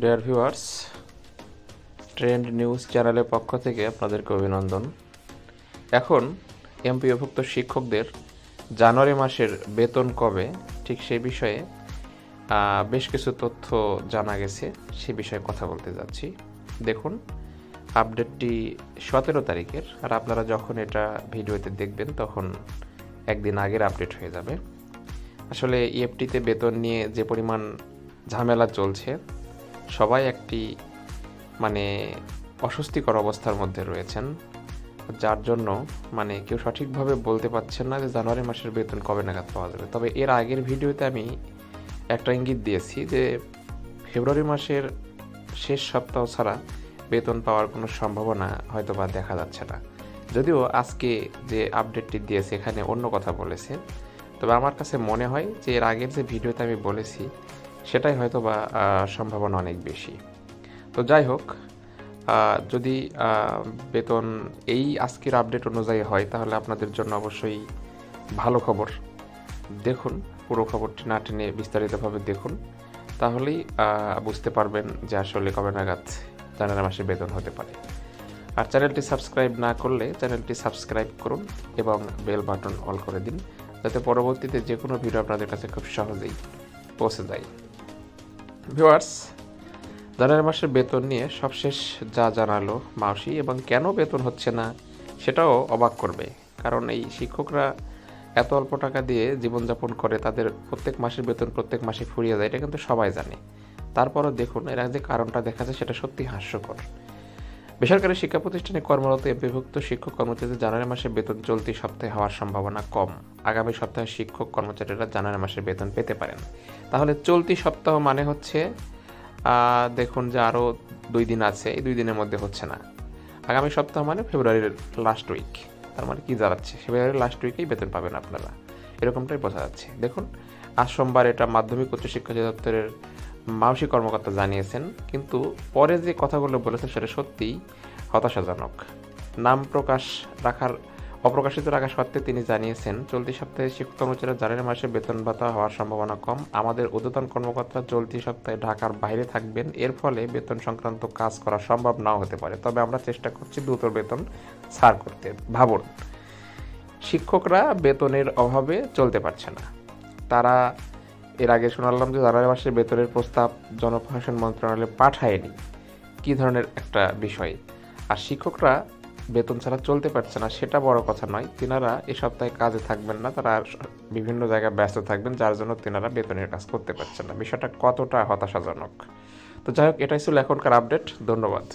Dear viewers, trend news চ্যানেলের পক্ষ থেকে আপনাদেরকে অভিনন্দন। এখন এমপিওভুক্ত শিক্ষকদের জানুয়ারি মাসের বেতন কবে, ঠিক সেই বিষয়ে বেশ কিছু তথ্য জানা গেছে, সে বিষয়ে কথা বলতে যাচ্ছি। দেখুন, আপডেটটি 17 তারিখের, আর আপনারা যখন এটা ভিডিওতে দেখবেন তখন একদিন আগের আপডেট হয়ে যাবে। আসলে ইএফটিতে বেতন নিয়ে যে পরিমাণ ঝামেলা চলছে, সবাই একটি অস্বস্তিকর অবস্থার মধ্যে রয়েছেন, যার জন্য কেউ সঠিকভাবে বলতে পারছেন না যে জানুয়ারি মাসের বেতন কবে নাগাদ পাওয়া যাবে। তবে এর আগের ভিডিওতে আমি একটা ইঙ্গিত দিয়েছি যে ফেব্রুয়ারি মাসের শেষ সপ্তাহ ছাড়া বেতন পাওয়ার কোনো সম্ভাবনা হয়তো বা দেখা যাচ্ছে না। যদিও আজকে যে আপডেটটি দিয়েছে এখানে অন্য কথা বলেছে, তবে আমার কাছে মনে হয় যে এর আগের যে ভিডিওতে আমি বলেছি সেটাই হয়তো বা সম্ভাবনা অনেক বেশি। তো যাই হোক, যদি বেতন এই আজকের আপডেট অনুযায়ী হয় তাহলে আপনাদের জন্য অবশ্যই ভালো খবর। দেখুন, পুরো খবরটি না টেনে বিস্তারিতভাবে দেখুন, তাহলেই বুঝতে পারবেন যে আসলে কবে নাগাদ জানুয়ারি মাসে বেতন হতে পারে। আর চ্যানেলটি সাবস্ক্রাইব না করলে চ্যানেলটি সাবস্ক্রাইব করুন এবং বেল বাটন অল করে দিন, যাতে পরবর্তীতে যে কোনো ভিডিও আপনাদের কাছে খুব সহজেই পৌঁছে যায়। ভিউয়ার্স, জানুয়ারি মাসের বেতন নিয়ে সবশেষ যা জানালো মাউসি, এবং কেন বেতন হচ্ছে না সেটাও অবাক করবে। কারণ এই শিক্ষকরা এত অল্প টাকা দিয়ে জীবনযাপন করে, তাদের প্রত্যেক মাসের বেতন প্রত্যেক মাসে ফুরিয়ে যায়, এটা কিন্তু সবাই জানে। তারপরও দেখুন, এরা যে কারণটা দেখা যায় সেটা সত্যি হাস্যকর। বেসরকারি শিক্ষা প্রতিষ্ঠানে কর্মরত এমপিভুক্ত শিক্ষক কর্মচারীদের জানুয়ারি মাসে বেতন চলতি সপ্তাহে হওয়ার সম্ভাবনা কম। আগামী সপ্তাহে শিক্ষক কর্মচারীরা জানুয়ারি মাসের বেতন পেতে পারেন। তাহলে চলতি সপ্তাহ মানে হচ্ছে, দেখুন যে আরও 2 দিন আছে, এই 2 দিনের মধ্যে হচ্ছে না। আগামী সপ্তাহ মানে ফেব্রুয়ারির লাস্ট উইক, তার মানে কি দাঁড়াচ্ছে, ফেব্রুয়ারির লাস্ট উইকেই বেতন পাবেন আপনারা, এরকমটাই বোঝা যাচ্ছে। দেখুন, আজ সোমবার এটা মাধ্যমিক উচ্চশিক্ষা অধিদপ্তরের মাউসি কর্মকর্তা জানিয়েছেন, কিন্তু পরে যে কথাগুলো বলেছেন সেটা সত্যিই হতাশাজনক। নাম অপ্রকাশিত রাখা সত্ত্বে তিনি জানিয়েছেন, চলতি সপ্তাহে শিক্ষক কর্মচারীরা জানুয়ারি মাসে বেতন ভাতা হওয়ার সম্ভাবনা কম। আমাদের ঊর্ধ্বতন কর্মকর্তা চলতি সপ্তাহে ঢাকার বাইরে থাকবেন, এর ফলে বেতন সংক্রান্ত কাজ করা সম্ভব নাও হতে পারে। তবে আমরা চেষ্টা করছি দ্রুত বেতন ছাড় করতে। ভাবুন, শিক্ষকরা বেতনের অভাবে চলতে পারছে না। তারা এর আগে শোনালাম যে জানুয়ারি মাসের বেতনের প্রস্তাব জনপ্রশাসন মন্ত্রণালয়ে পাঠায়নি। কী ধরনের একটা বিষয়! আর শিক্ষকরা বেতন ছাড়া চলতে পারছে না, সেটা বড় কথা নয়, তিনারা এ সপ্তাহে কাজে থাকবেন না, তারা বিভিন্ন জায়গায় ব্যস্ত থাকবেন, যার জন্য তিনারা বেতনের কাজ করতে পারছেন না। বিষয়টা কতটা হতাশাজনক! তো যাই হোক, এটাই ছিল এখনকার আপডেট। ধন্যবাদ।